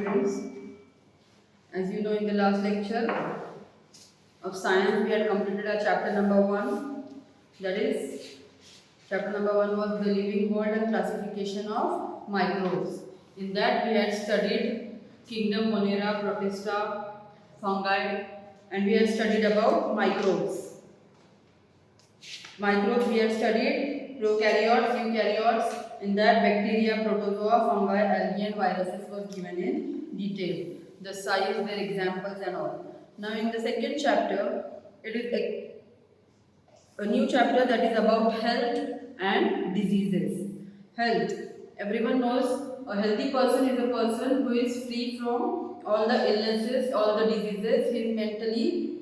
students. As you know, in the last lecture of science, we had completed our chapter number 1. That is, chapter number 1 was the living world and classification of microbes. In that, we had studied kingdom Monera, Protista, fungi, and we had studied about microbes. Microbes we have studied prokaryotes, eukaryotes. In that, bacteria, protozoa, fungi, algae and viruses were given in detail. The size, their examples and all. Now in the second chapter, it is a new chapter that is about health and diseases. Health. Everyone knows a healthy person is a person who is free from all the illnesses, all the diseases. He is mentally,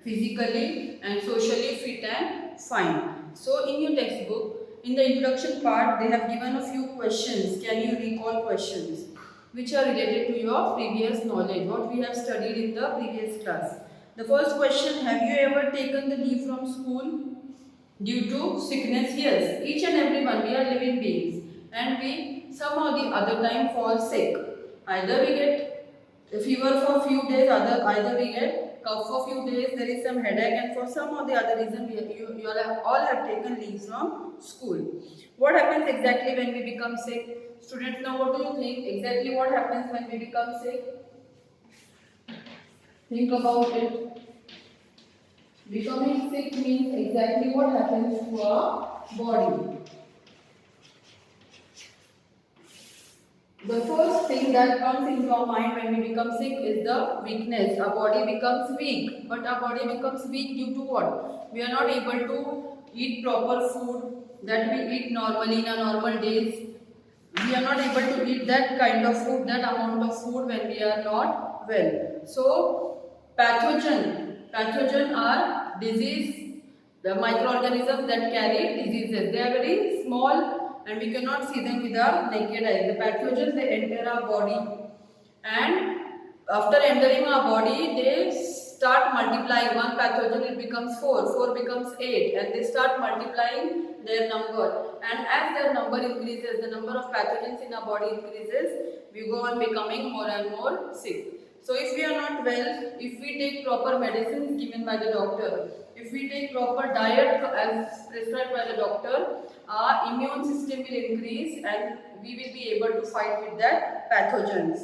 physically and socially fit and fine. So in your textbook, in the introduction part, they have given a few questions. Can you recall questions which are related to your previous knowledge, what we have studied in the previous class? The first question, have you ever taken the leave from school due to sickness? Yes, each and every one, we are living beings and we somehow the other time fall sick. Either we get fever for few days, either we get cough for few days, there is some headache, and for some or the other reason you all have taken leave from school. What happens exactly when we become sick? Students, now what do you think? Exactly what happens when we become sick? Think about it. Becoming sick means exactly what happens to our body. The first thing that comes into our mind when we become sick is the weakness. Our body becomes weak. But our body becomes weak due to what? We are not able to eat proper food that we eat normally in our normal days. We are not able to eat that kind of food, that amount of food when we are not well. So, pathogen are disease, the microorganisms that carry diseases. They are very small and we cannot see them with our naked eye. The pathogens, they enter our body and after entering our body, they start multiplying. One pathogen, it becomes 4 becomes 8 and they start multiplying their number, and as their number increases, the number of pathogens in our body increases, we go on becoming more and more sick. So if we are not well, if we take proper medicines given by the doctor, if we take proper diet as prescribed by the doctor, our immune system will increase and we will be able to fight with that pathogens,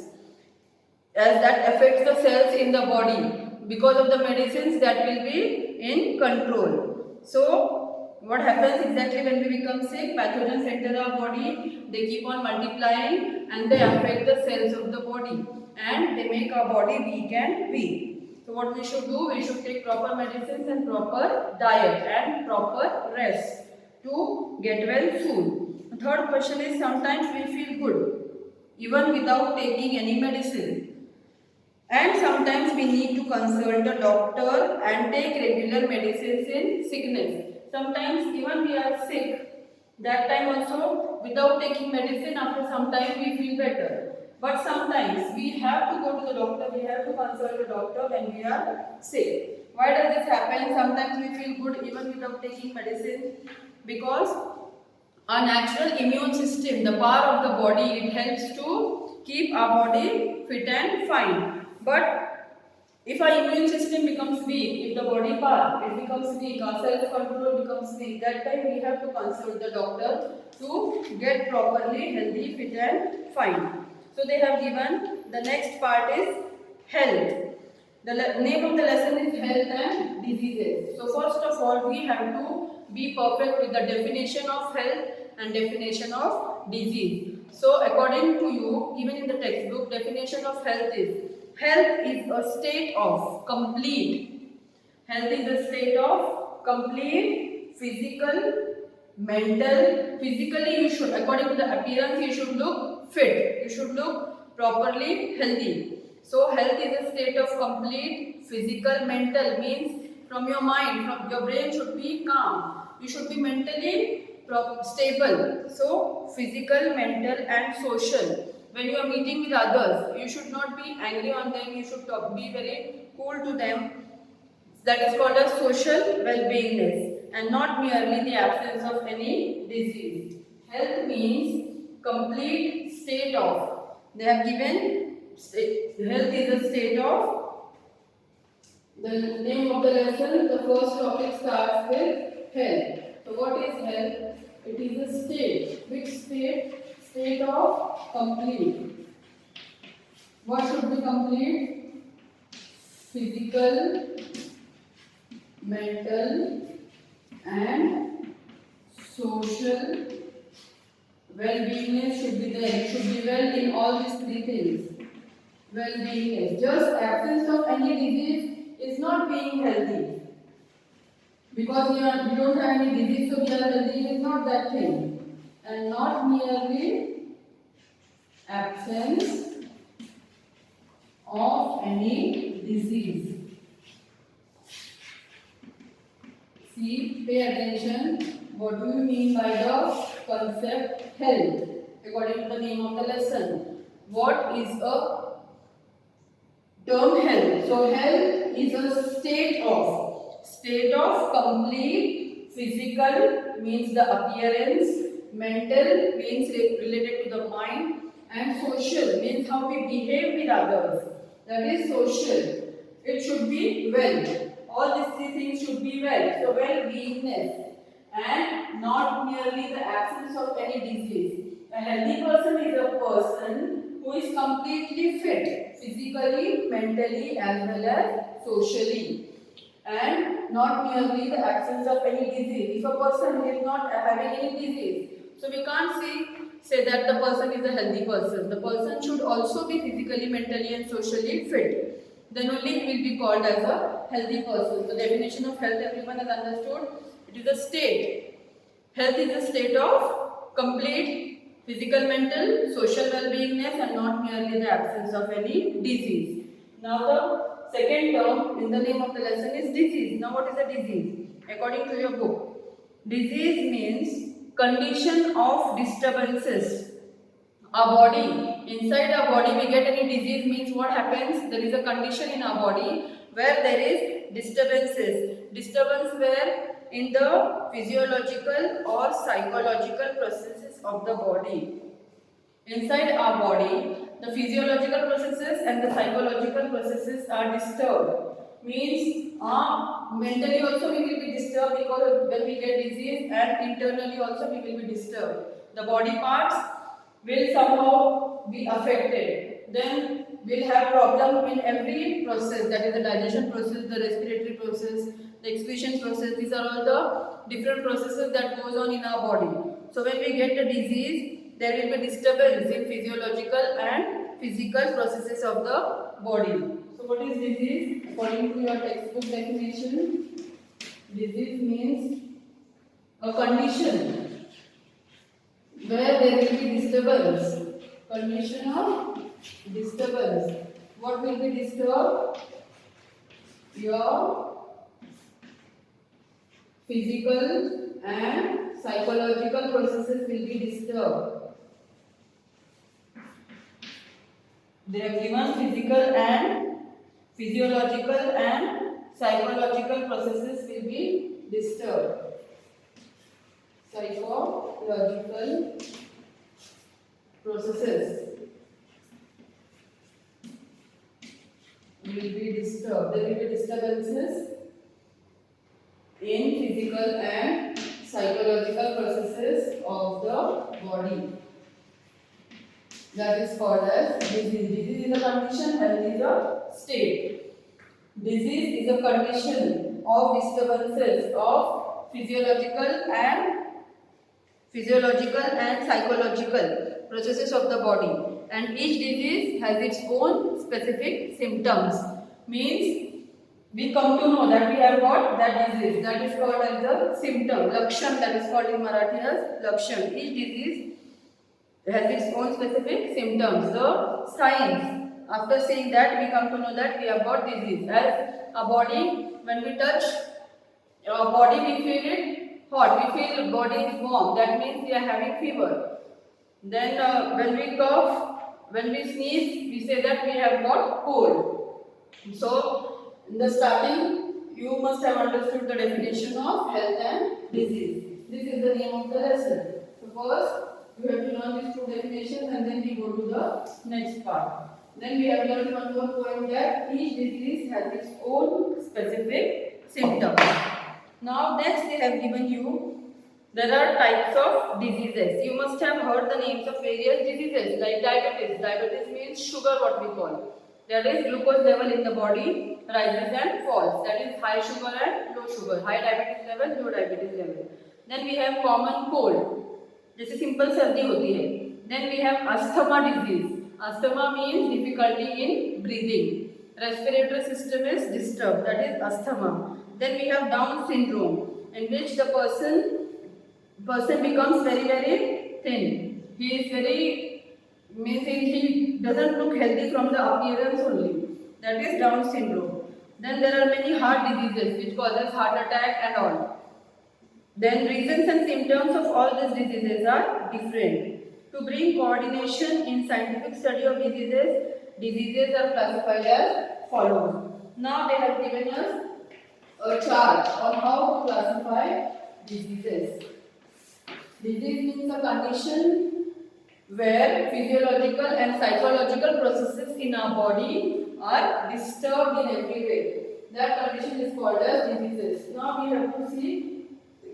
as that affects the cells in the body. Because of the medicines, that will be in control. So what happens exactly when we become sick? Pathogens enter our body, they keep on multiplying and they affect the cells of the body and they make our body weak and weak. So what we should do? We should take proper medicines and proper diet and proper rest to get well soon. The third question is, sometimes we feel good even without taking any medicine. And sometimes we need to consult a doctor and take regular medicines in sickness. Sometimes even we are sick, that time also without taking medicine, after some time we feel better. But sometimes we have to go to the doctor, we have to consult a doctor when we are sick. Why does this happen? Sometimes we feel good even without taking medicine, because our natural immune system, the power of the body, it helps to keep our body fit and fine. But if our immune system becomes weak, if the body part it becomes weak, our self-control becomes weak, that time we have to consult the doctor to get properly healthy, fit and fine. So they have given, the next part is health. The name of the lesson is health and diseases. So first of all, we have to be perfect with the definition of health and definition of disease. So according to you, given in the textbook, definition of health is a state of complete. Health is a state of complete physical, mental. Physically, you should, according to the appearance, you should look fit. You should look properly healthy. So health is a state of complete physical, mental means from your mind, from your brain should be calm. You should be mentally stable. So physical, mental and social. When you are meeting with others, you should not be angry on them, you should be very cool to them. That is called as social well-beingness and not merely the absence of any disease. Health means complete state of. They have given Health is a state of. The name of the lesson, the first topic starts with health. So what is health? It is a state. Which state? State of complete. What should be complete? Physical, mental and social well-beingness should be there. You should be well in all these three things. Well-beingness. Just absence of any disease is not being healthy. Because we don't have any disease, so we are healthy, it is not that thing. And not merely absence of any disease. See, pay attention. What do you mean by the concept health? According to the name of the lesson. What is a term health? So health is a state of complete. Physical means the appearance, mental means related to the mind, and social means how we behave with others. That is social. It should be well. All these three things should be well. So well-beingness and not merely the absence of any disease. A healthy person is a person who is completely fit, physically, mentally as well as socially. And not merely the absence of any disease. If a person is not having any disease, so we can't say that the person is a healthy person. The person should also be physically, mentally and socially fit. Then only he will be called as a healthy person. The definition of health everyone has understood. It is a state. Health is a state of complete physical, mental, social well-beingness and not merely the absence of any disease. Now the second term in the name of the lesson is disease. Now what is a disease? According to your book, disease means condition of disturbances. Our body, inside our body we get any disease means what happens? There is a condition in our body where there is disturbances. Disturbance where in the physiological or psychological processes of the body. Inside our body, the physiological processes and the psychological processes are disturbed. Means mentally also we will be disturbed because when we get disease, and internally also we will be disturbed. The body parts will somehow be affected. Then we'll have problem in every process, that is the digestion process, the respiratory process, the excretion process. These are all the different processes that goes on in our body. So when we get a disease, there will be disturbance in physiological and physical processes of the body. So what is disease? According to your textbook definition, disease means a condition where there will be disturbance. Condition of disturbance. What will be disturbed? Your physical and psychological processes will be disturbed. They have given physical and physiological and psychological processes will be disturbed. Psychological processes will be disturbed. There will be disturbances in physical and psychological processes of the body. That is called as disease. Disease is a condition, health is a state. Disease is a condition of disturbances of physiological and psychological processes of the body. And each disease has its own specific symptoms. Means we come to know that we have got that disease. That is called as the symptom. Lakshan, that is called in Marathi as Lakshan. Each disease has its own specific symptoms. The signs. After saying that, we come to know that we have got disease. As our body, when we touch our body, we feel it hot. We feel body is warm. That means we are having fever. Then when we cough, when we sneeze, we say that we have got cold. So, in the starting, you must have understood the definition of health and disease. This is the name of the lesson. So first, you have to learn these two definitions and then we go to the next part. Then we have learned one more point that each disease has its own specific symptoms. Now next they have given you, there are types of diseases. You must have heard the names of various diseases like diabetes. Diabetes means sugar, what we call. That is glucose level in the body rises and falls. That is high sugar and low sugar. High diabetes level, low diabetes level. Then we have common cold. जैसे simple सर्दी होती है. Then we have asthma disease. Asthma means difficulty in breathing. Respiratory system is disturbed. That is asthma. Then we have Down syndrome, in which the person becomes very thin. He is very means he doesn't look healthy from the appearance only. That is Down syndrome. Then there are many heart diseases which causes heart attack and all. Then reasons and symptoms of all these diseases are different. To bring coordination in scientific study of diseases are classified as follows. Now they have given us a chart on how to classify diseases. Disease means a condition where physiological and psychological processes in our body are disturbed in every way. That condition is called as diseases. Now we have to see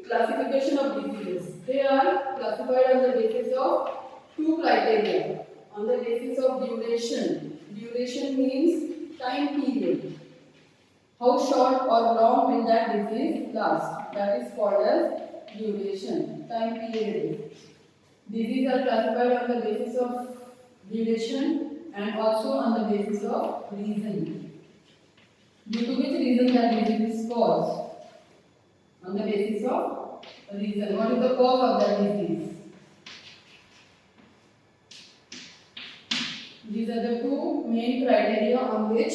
classification of diseases. They are classified on the basis of two criteria. On the basis of duration. Duration means time period. How short or long will that disease last? That is called as duration. Time period. Diseases are classified on the basis of duration and also on the basis of reason. Due to which reason that disease is caused? On the basis of reason. What is the cause of that disease? These are the two main criteria on which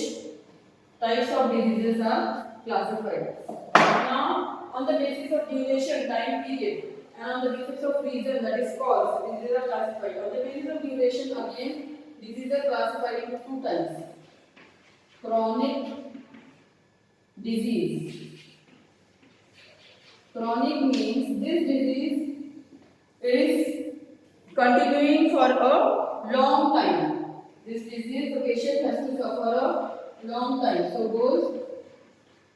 types of diseases are classified. Now, on the basis of duration, time period, and on the basis of reason, that is cause, diseases are classified. On the basis of duration, again, diseases are classified into two types. Chronic disease. Chronic means this disease is continuing for a long time. This disease, the patient has to suffer a long time. So goes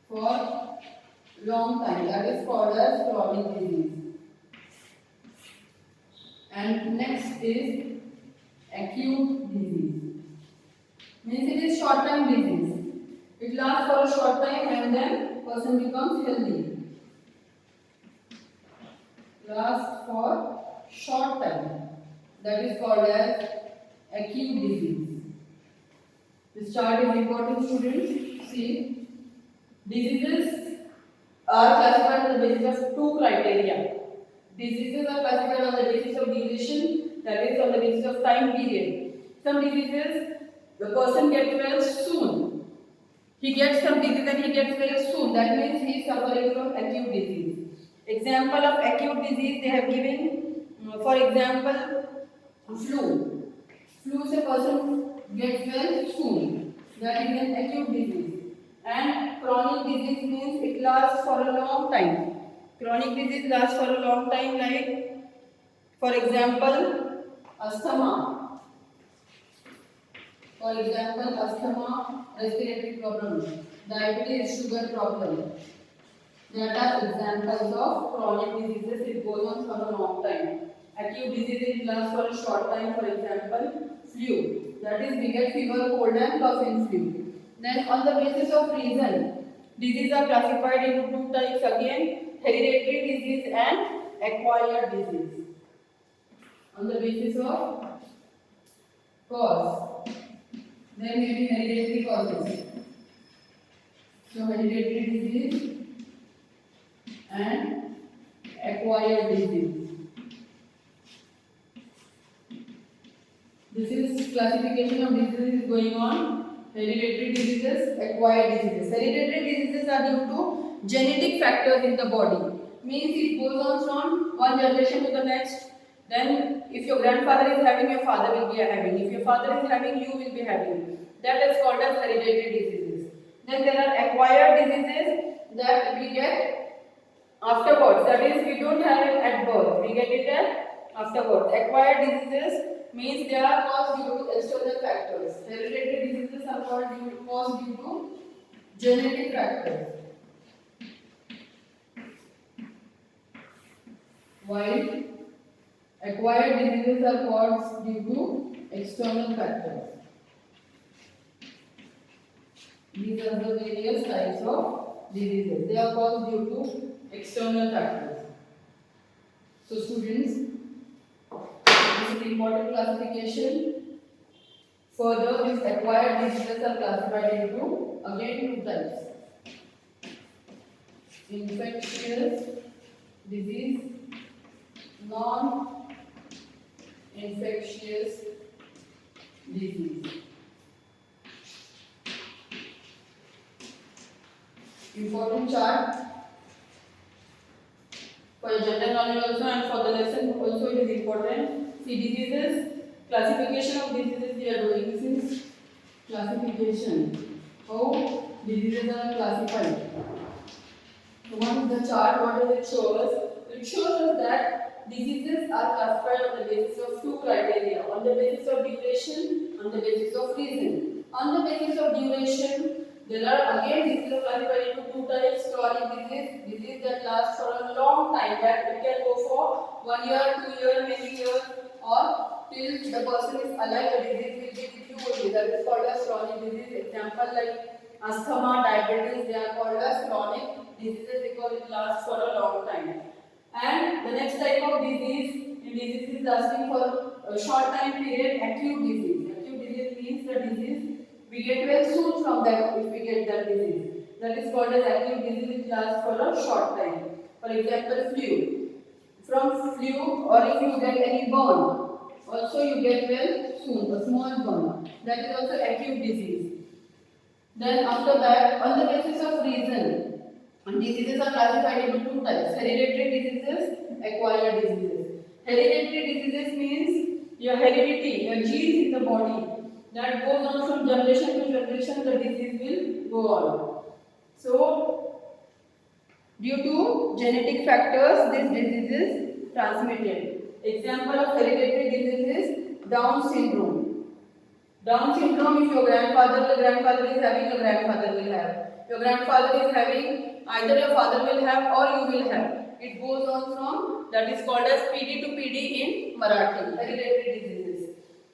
for long time. That is called as chronic disease. And next is acute disease. Means it is short time disease. It lasts for a short time and then person becomes healthy. Lasts for short time. That is called as acute disease. This chart is important, students. See, diseases are classified on the basis of two criteria. Diseases are classified on the basis of duration, that is on the basis of time period. Some diseases, the person gets well soon. He gets some disease and he gets well soon. That means he is suffering from acute disease. Example of acute disease they have given, for example, flu. Flu is a person gets well soon. That is an acute disease. And chronic disease means it lasts for a long time. Chronic disease lasts for a long time, like, for example, asthma. For example, asthma, respiratory problem, diabetes, sugar problem. That are examples of chronic diseases. It goes on for a long time. Acute diseases it lasts for a short time. For example, flu. That is, we get fever, cold, and cough in flu. Then, on the basis of reason, diseases are classified into two types again: hereditary disease and acquired disease. On the basis of cause, there may be hereditary causes. So, hereditary disease and acquired disease. This is classification of diseases going on. Hereditary diseases, acquired diseases. Hereditary diseases are due to genetic factors in the body. Means it goes on from one generation to the next. Then if your grandfather is having, your father will be having. If your father is having, you will be having. That is called as hereditary diseases. Then there are acquired diseases that we get afterwards. That is, we don't have it at birth. We get it Afterwards, acquired diseases means they are caused due to external factors. Hereditary diseases are caused due to genetic factors. While acquired diseases are caused due to external factors. These are the various types of diseases. They are caused due to external factors. So students, this is the important classification. Further, these acquired diseases are classified into again two types. Infectious disease, non-infectious disease. Important chart for your general knowledge also and for the lesson also it is important. See diseases, classification of diseases we are doing. This is classification. How diseases are classified. So what is the chart? What does it show us? It shows us that diseases are classified on the basis of two criteria. On the basis of duration, on the basis of reason. On the basis of duration, there are again diseases classified into two types. Chronic disease that lasts for a long time, that it can go for 1 year, 2 years, many years, or till the person is alive. The disease will be with you only. That is called as chronic disease. Example like asthma, diabetes, they are called as chronic diseases because it lasts for a long time. And the next type of disease is lasting for a short time period, acute disease. Acute disease means the disease we get well soon from that if we get that disease. That is called as acute disease which lasts for a short time. For example, flu. From flu or if you get any burn, also you get well soon, a small burn. That is also acute disease. Then after that, on the basis of reason, diseases are classified into two types. Hereditary diseases, acquired diseases. Hereditary diseases means your heredity, your genes in the body. That goes on from generation to generation, the disease will go on. So, due to genetic factors, this disease is transmitted. Example of hereditary disease is Down syndrome. Down syndrome, if your grandfather is having, your grandfather will have. Your grandfather is having, either your father will have or you will have. It goes on from, that is called as PD to PD in Marathi, hereditary diseases.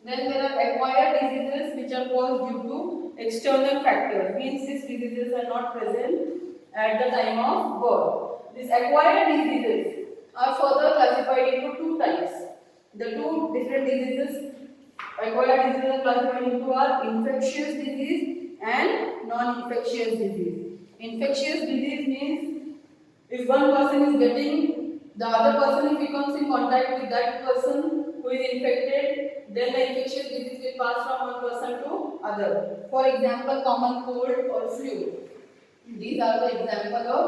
Then there are acquired diseases which are caused due to external factors. Means these diseases are not present at the time of birth. These acquired diseases are further classified into two types. The two different diseases acquired diseases are classified into are infectious disease and non-infectious disease. Infectious disease means if one person is getting, the other person if he comes in contact with that person who is infected, then the infectious disease will pass from one person to other. For example, common cold or flu. These are the example of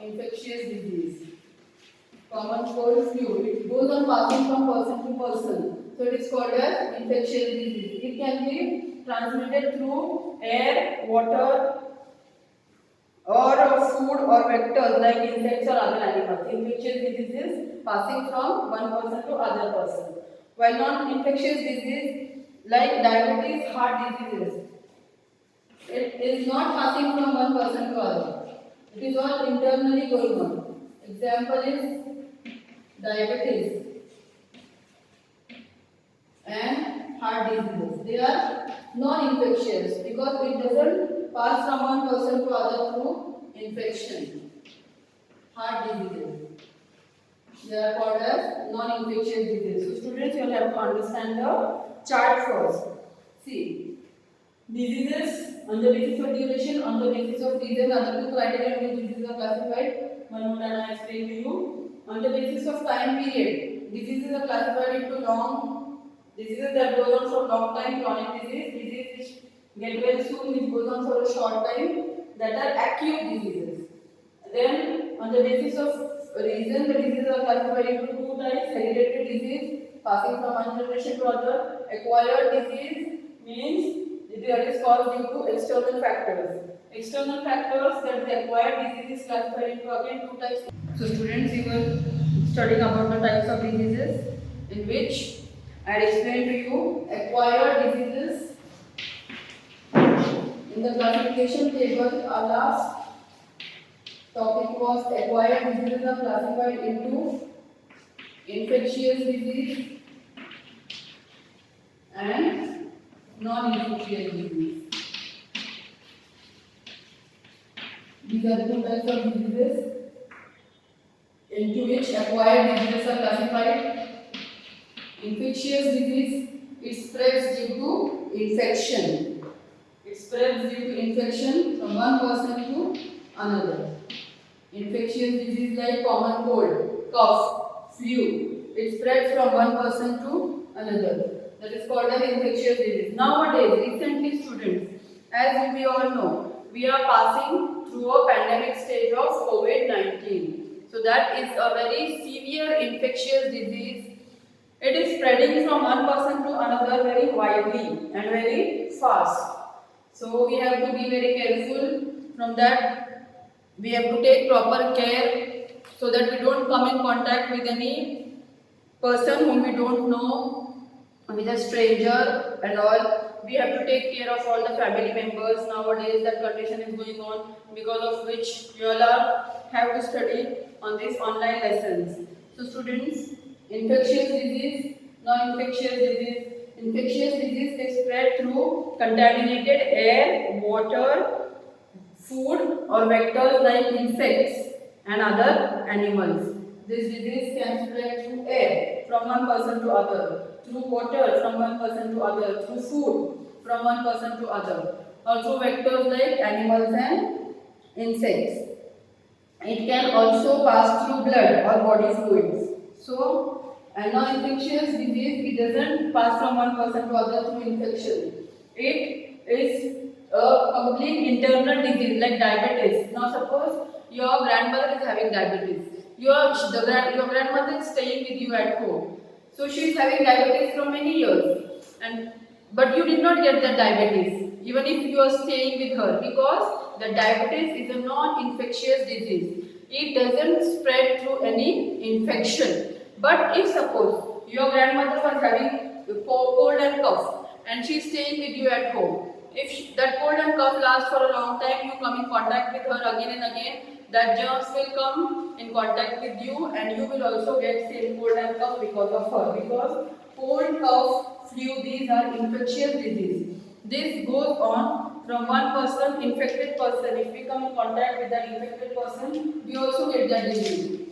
infectious disease. Common cold, flu. It goes on passing from person to person. So it is called as infectious disease. It can be transmitted through air, water, or food or vectors like insects or other animals. Infectious diseases passing from one person to other person. While non-infectious disease like diabetes, heart diseases, it is not passing from one person to other. It is all internally going on. Example is diabetes and heart diseases. They are non-infectious because it doesn't pass from one person to other through infection. Heart diseases, they are called as non-infectious diseases. So students, you will have to understand the chart first. See, diseases on the basis of duration, on the basis of reason, other two criteria which diseases are classified. One more time I explain to you. On the basis of time period, diseases are classified into long diseases that goes on for long time, chronic disease which get well soon, which goes on for a short time, that are acute diseases. Then on the basis of reason, the diseases are classified into two types: hereditary disease passing from one generation to other. Acquired disease means that is caused due to external factors. External factors that the acquired disease is classified into again two types. So students, we were studying about the types of diseases. in which I explained to you acquired diseases. In the classification table, our last topic was acquired diseases are classified into infectious disease and non-infectious disease. These are two types of diseases into which acquired diseases are classified. Infectious disease, it spreads due to infection. It spreads due to infection from one person to another. Infectious disease like common cold, cough, flu, it spreads from one person to another. That is called as infectious disease. Nowadays, recently students, as we all know, we are passing through a pandemic stage of COVID-19. So that is a very severe infectious disease. It is spreading from one person to another very widely and very fast. So we have to be very careful from that. We have to take proper care so that we don't come in contact with any person whom we don't know, with a stranger and all. We have to take care of all the family members. Nowadays that condition is going on, because of which you all have to study on these online lessons. So students, infectious disease, non-infectious disease. Infectious disease is spread through contaminated air, water, food or vectors like insects and other animals. This disease can spread through air from one person to other, through water from one person to other, through food from one person to other, or through vectors like animals and insects. It can also pass through blood or body fluids. So, a non-infectious disease, it doesn't pass from one person to other through infection. It is a complete internal disease like diabetes. Now suppose your grandmother is having diabetes. Your grandmother is staying with you at home. So she is having diabetes from many years. But you did not get that diabetes even if you are staying with her, because the diabetes is a non-infectious disease. It doesn't spread through any infection. But if suppose your grandmother was having cold and cough and she is staying with you at home, if that cold and cough lasts for a long time, you come in contact with her again and again, that germs will come in contact with you and you will also get same cold and cough because of her. Because cold, cough, flu, these are infectious disease. This goes on from one person, infected person. If we come in contact with that infected person, we also get that disease.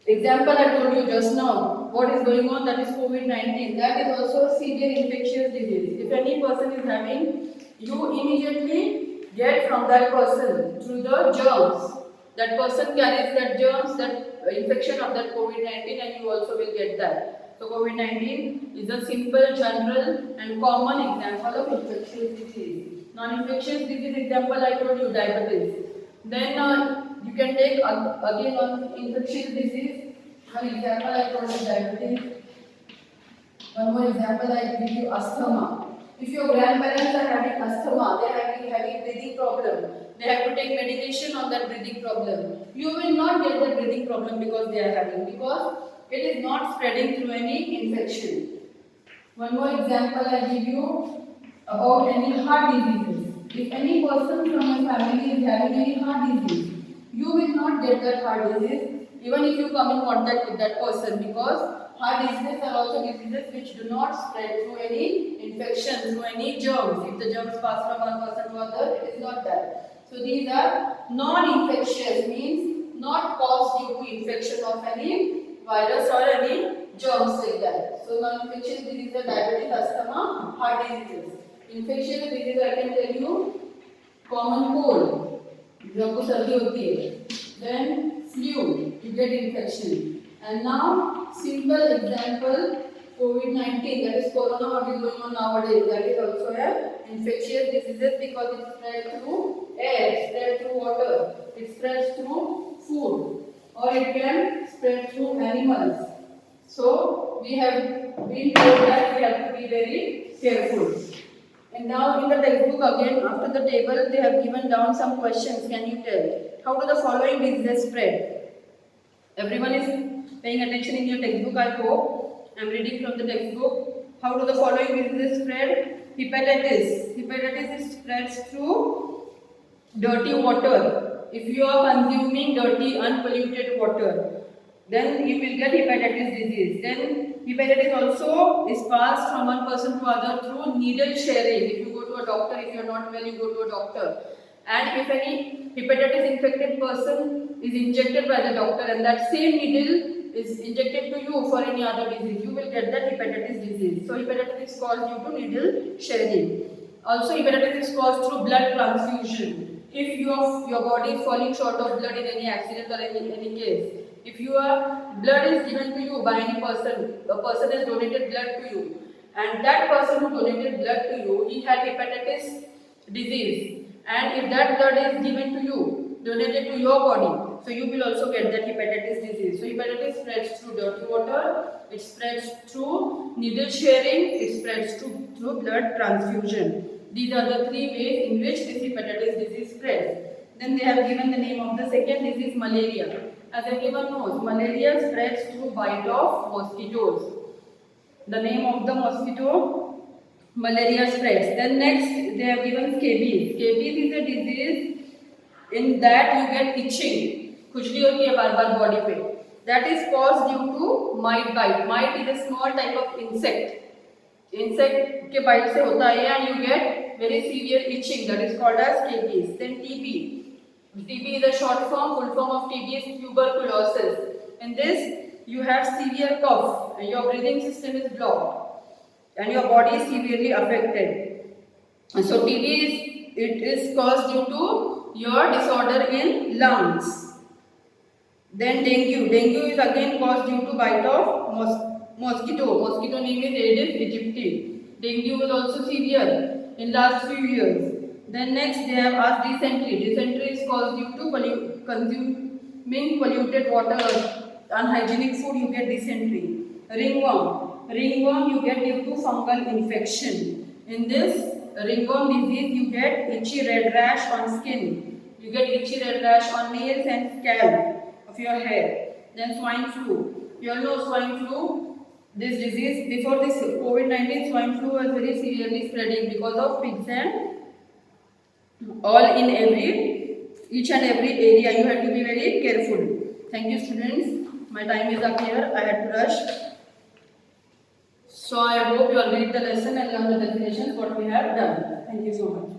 Example I told you just now, what is going on, that is COVID-19. That is also a severe infectious disease. If any person is having, you immediately get from that person through the germs. That person carries that germs, that infection of that COVID-19, and you also will get that. So COVID-19 is a simple, general and common example of infectious disease. Non-infectious disease example I told you, diabetes. Then you can take again on infectious disease. One example I told you, diabetes. One more example I give you, asthma. If your grandparents are having asthma, they are having breathing problem, they have to take medication on that breathing problem. You will not get that breathing problem because they are having, because it is not spreading through any infection. One more example I give you about any heart diseases. If any person from your family is having any heart disease, you will not get that heart disease even if you come in contact with that person, because heart diseases are also diseases which do not spread through any infection, through any germs. If the germs pass from one person to other, it is not that. So these are non-infectious, means not caused due to infection of any virus or any germs like that. So non-infectious diseases are diabetes, asthma, heart diseases. Infectious diseases I can tell you, common cold, जो आपको सर्दी होती है, then flu, you get infection. And now simple example, COVID-19, that is corona, what is going on nowadays, that is also a infectious diseases because it spreads through air, it spreads through water, it spreads through food, or it can spread through animals. So we have been told that we have to be very careful. And now in the textbook again, after the table, they have given down some questions. Can you tell? How do the following diseases spread? Everyone is paying attention in your textbook, I hope. I am reading from the textbook. How do the following diseases spread? Hepatitis. Hepatitis is spreads through dirty water. If you are consuming dirty, unpolluted water, then you will get hepatitis disease. Then hepatitis also is passed from one person to other through needle sharing. If you go to a doctor, if you are not well, you go to a doctor. And if any hepatitis infected person is injected by the doctor and that same needle is injected to you for any other disease, you will get that hepatitis disease. So hepatitis is caused due to needle sharing. Also hepatitis is caused through blood transfusion. If your body is falling short of blood in any accident or any case, if your blood is given to you by any person, a person has donated blood to you, and that person who donated blood to you, he had hepatitis disease, and if that blood is given to you, donated to your body, so you will also get that hepatitis disease. So hepatitis spreads through dirty water, it spreads through needle sharing, it spreads through blood transfusion. These are the three ways in which this hepatitis disease spreads. Then they have given the name of the second disease, malaria. As everyone knows, malaria spreads through bite of mosquitoes. The name of the mosquito, malaria spreads. Then next they have given scabies. Scabies is a disease in that you get itching. खुजली होती है बार-बार body पे. That is caused due to mite bite. Mite is a small type of insect. Insect के bite से होता है and you get very severe itching. That is called as scabies. Then TB. TB is a short form. Full form of TB is tuberculosis. In this, you have severe cough and your breathing system is blocked and your body is severely affected. And so TB is caused due to your disorder in lungs. Then dengue. Dengue is again caused due to bite of mosquito. Mosquito name is Aedes aegypti. Dengue was also severe in last few years. Then next they have asked dysentery. Dysentery is caused due to consuming polluted water or unhygienic food, you get dysentery. Ringworm. Ringworm you get due to fungal infection. In this ringworm disease you get itchy red rash on skin. You get itchy red rash on nails and scalp of your hair. Then swine flu. You all know swine flu. This disease, before this COVID-19, swine flu was very severely spreading because of pigs and all in each and every area. You have to be very careful. Thank you, students. My time is up here. I had to rush. So I hope you all read the lesson and learn the definitions what we have done. Thank you so much.